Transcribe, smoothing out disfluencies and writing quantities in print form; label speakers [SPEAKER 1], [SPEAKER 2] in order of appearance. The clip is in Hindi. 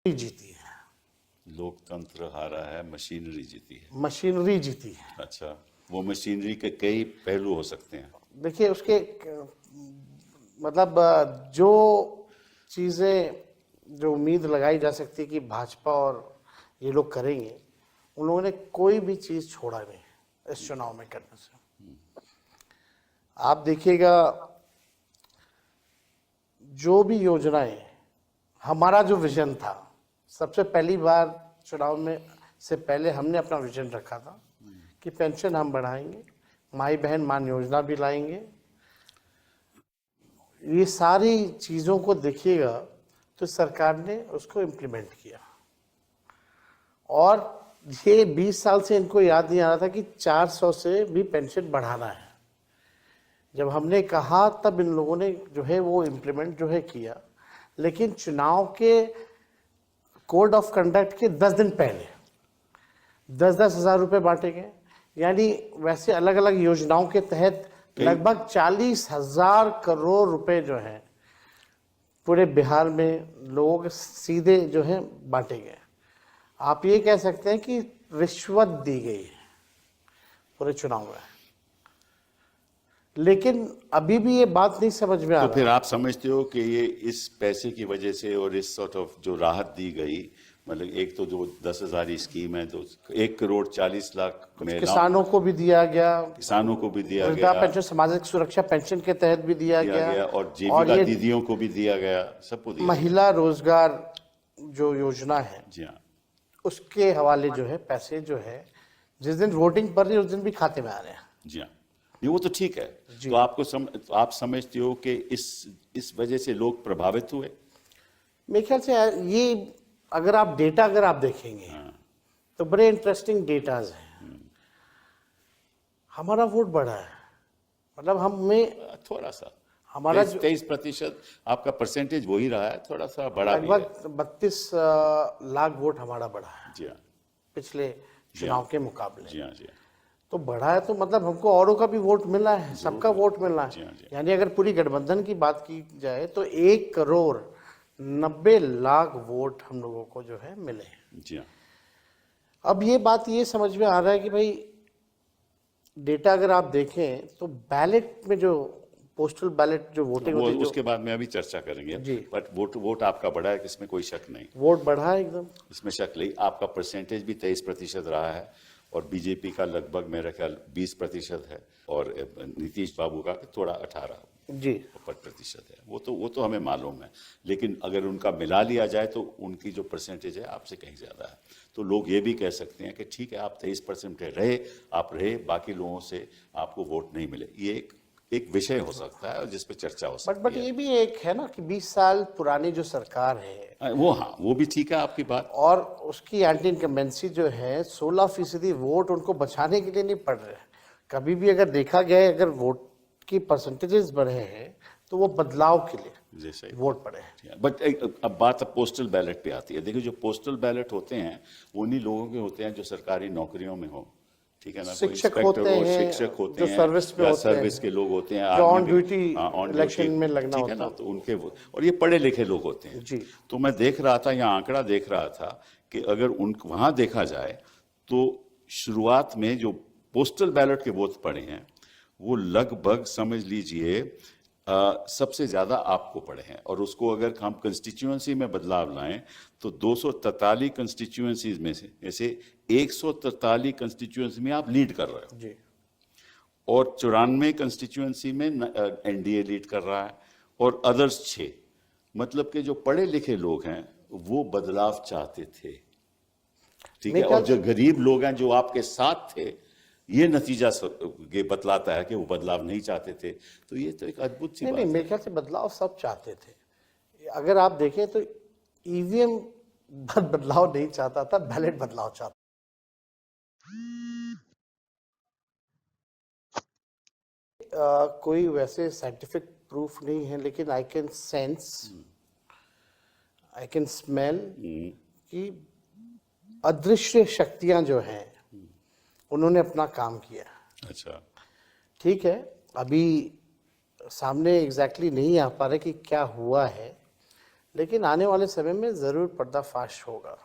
[SPEAKER 1] जीती है,
[SPEAKER 2] लोकतंत्र हारा है, मशीनरी जीती है।
[SPEAKER 1] मशीनरी जीती है।
[SPEAKER 2] अच्छा, वो मशीनरी के कई पहलू हो सकते हैं।
[SPEAKER 1] देखिए उसके मतलब जो चीजें जो उम्मीद लगाई जा सकती है कि भाजपा और ये लोग करेंगे, उन लोगों ने कोई भी चीज छोड़ा नहीं इस चुनाव में करने से। आप देखिएगा जो भी योजनाएं, हमारा जो विजन था, सबसे पहली बार चुनाव में से पहले हमने अपना विजन रखा था कि पेंशन हम बढ़ाएंगे, माई बहन मान योजना भी लाएंगे। ये सारी चीज़ों को देखिएगा तो सरकार ने उसको इम्प्लीमेंट किया। और ये 20 साल से इनको याद नहीं आ रहा था कि 400 से भी पेंशन बढ़ाना है। जब हमने कहा तब इन लोगों ने जो है वो इम्प्लीमेंट जो है किया। लेकिन चुनाव के कोड ऑफ कंडक्ट के 10 दिन पहले 10-10 हज़ार रुपये बांटे गए। यानी वैसे अलग अलग योजनाओं के तहत लगभग 40,000 करोड़ रुपए जो है पूरे बिहार में लोगों के सीधे जो है बांटे गए। आप ये कह सकते हैं कि रिश्वत दी गई है पूरे चुनाव में। लेकिन अभी भी ये बात नहीं समझ में आ
[SPEAKER 2] तो
[SPEAKER 1] रहा।
[SPEAKER 2] फिर आप समझते हो कि ये इस पैसे की वजह से और इस सॉर्ट ऑफ जो राहत दी गई, मतलब एक तो जो 10,000 स्कीम है, तो 1,40,00,000
[SPEAKER 1] किसानों को भी दिया गया,
[SPEAKER 2] किसानों को भी दिया
[SPEAKER 1] वृद्धा
[SPEAKER 2] गया,
[SPEAKER 1] पेंशन सामाजिक सुरक्षा पेंशन के तहत भी दिया गया
[SPEAKER 2] और जीविका
[SPEAKER 1] ये
[SPEAKER 2] दीदियों को भी दिया गया, सबको दिया
[SPEAKER 1] महिला रोजगार जो योजना है
[SPEAKER 2] गया। जी हाँ,
[SPEAKER 1] उसके हवाले जो है पैसे जो है जिस दिन वोटिंग पड़ रही है उस दिन भी खाते में आ रहे हैं।
[SPEAKER 2] जी हाँ, नहीं वो तो ठीक है। तो तो आप समझते हो कि इस वजह से लोग प्रभावित हुए?
[SPEAKER 1] मेरे ख्याल से ये अगर आप देखेंगे तो बड़े इंटरेस्टिंग डेटाज हैं। हमारा वोट बढ़ा है, मतलब हमें
[SPEAKER 2] थोड़ा सा
[SPEAKER 1] हमारा
[SPEAKER 2] 23% आपका परसेंटेज वही रहा है, थोड़ा सा बड़ा भी है।
[SPEAKER 1] लगभग 32 लाख वोट हमारा बढ़ा है
[SPEAKER 2] जी हाँ,
[SPEAKER 1] पिछले चुनाव के मुकाबले।
[SPEAKER 2] जी हाँ, जी हाँ,
[SPEAKER 1] तो बढ़ा है तो मतलब हमको औरों का भी वोट मिला है, सबका वोट मिला
[SPEAKER 2] जी
[SPEAKER 1] है।
[SPEAKER 2] हाँ, जी हाँ।
[SPEAKER 1] यानी अगर पूरी गठबंधन की बात की जाए तो 1,90,00,000 वोट हम लोगों को जो है मिले हैं।
[SPEAKER 2] जी हाँ,
[SPEAKER 1] अब ये बात ये समझ में आ रहा है कि भाई डेटा अगर आप देखें तो बैलेट में जो पोस्टल बैलेट जो वोटिंग
[SPEAKER 2] वो
[SPEAKER 1] होती है,
[SPEAKER 2] उसके बाद में अभी चर्चा करेंगे।
[SPEAKER 1] जी।
[SPEAKER 2] बट वोट आपका बढ़ा है, इसमें कोई शक नहीं,
[SPEAKER 1] वोट बढ़ा है एकदम।
[SPEAKER 2] इसमें शक नहीं। आपका परसेंटेज भी 23% रहा है और बीजेपी का लगभग मेरा ख्याल 20% है और नीतीश बाबू का थोड़ा 18% है। वो तो हमें मालूम है। लेकिन अगर उनका मिला लिया जाए तो उनकी जो परसेंटेज है आपसे कहीं ज्यादा है। तो लोग ये भी कह सकते हैं कि ठीक है, आप 23% रहे, बाकी लोगों से आपको वोट नहीं मिले। ये एक विषय हो सकता है और जिस पे चर्चा हो सकती
[SPEAKER 1] बट
[SPEAKER 2] है।
[SPEAKER 1] ये भी एक है ना कि 20 साल पुरानी जो सरकार है
[SPEAKER 2] वो भी ठीक है आपकी बात।
[SPEAKER 1] और उसकी एंटी इनकम्बेंसी जो है 16% वोट उनको बचाने के लिए नहीं पड़ रहे। कभी भी अगर देखा गया है, अगर वोट की परसेंटेजेस बढ़े हैं तो वो बदलाव के लिए
[SPEAKER 2] जैसे
[SPEAKER 1] वोट पड़े हैं।
[SPEAKER 2] बट अब बात पोस्टल बैलेट पे आती है। देखिए, जो पोस्टल बैलेट होते हैं उन्हीं लोगों के होते हैं जो सरकारी नौकरियों में हो, ठीक है ना। कोई
[SPEAKER 1] शिक्षक
[SPEAKER 2] इंस्पेक्टर
[SPEAKER 1] होते
[SPEAKER 2] हो,
[SPEAKER 1] हैं,
[SPEAKER 2] शिक्षक होते
[SPEAKER 1] जो
[SPEAKER 2] हैं,
[SPEAKER 1] सर्विस में
[SPEAKER 2] या
[SPEAKER 1] होते
[SPEAKER 2] सर्विस
[SPEAKER 1] हैं,
[SPEAKER 2] के लोग होते हैं,
[SPEAKER 1] जो
[SPEAKER 2] army
[SPEAKER 1] on duty
[SPEAKER 2] on
[SPEAKER 1] election
[SPEAKER 2] duty
[SPEAKER 1] में लगना
[SPEAKER 2] ठीक है
[SPEAKER 1] होता
[SPEAKER 2] ना। तो उनके और ये पढ़े लिखे लोग होते हैं
[SPEAKER 1] जी।
[SPEAKER 2] तो मैं देख रहा था, यहाँ आंकड़ा देख रहा था कि अगर वहां देखा जाए तो शुरुआत में जो पोस्टल बैलेट के वोट पड़े हैं वो लगभग समझ लीजिए सबसे ज्यादा आपको पड़े हैं। और उसको अगर हम कंस्टिट्यूएंसी में बदलाव लाएं तो 243 कंस्टिट्यूएंसीज में से ऐसे 143 कंस्टिट्यूएंसी में आप लीड कर रहे हो
[SPEAKER 1] जी।
[SPEAKER 2] और 94 कंस्टिट्यूएंसी में एनडीए लीड कर रहा है और अदर्स 6। मतलब कि जो पढ़े लिखे लोग हैं वो बदलाव चाहते थे, ठीक है। और जो गरीब लोग हैं जो आपके साथ थे, ये नतीजा ये बतलाता है कि वो बदलाव नहीं चाहते थे। तो ये तो एक अद्भुत सी बात है।
[SPEAKER 1] मेरे ख्याल से बदलाव सब चाहते थे। अगर आप देखें तो ईवीएम बदलाव नहीं चाहता था, बैलेट बदलाव चाहता। कोई वैसे साइंटिफिक प्रूफ नहीं है, लेकिन I can sense, I can smell कि अदृश्य शक्तियां जो हैं उन्होंने अपना काम किया।
[SPEAKER 2] अच्छा,
[SPEAKER 1] ठीक है, अभी सामने एग्जैक्टली नहीं आ पा रहे कि क्या हुआ है, लेकिन आने वाले समय में जरूर पर्दाफाश होगा।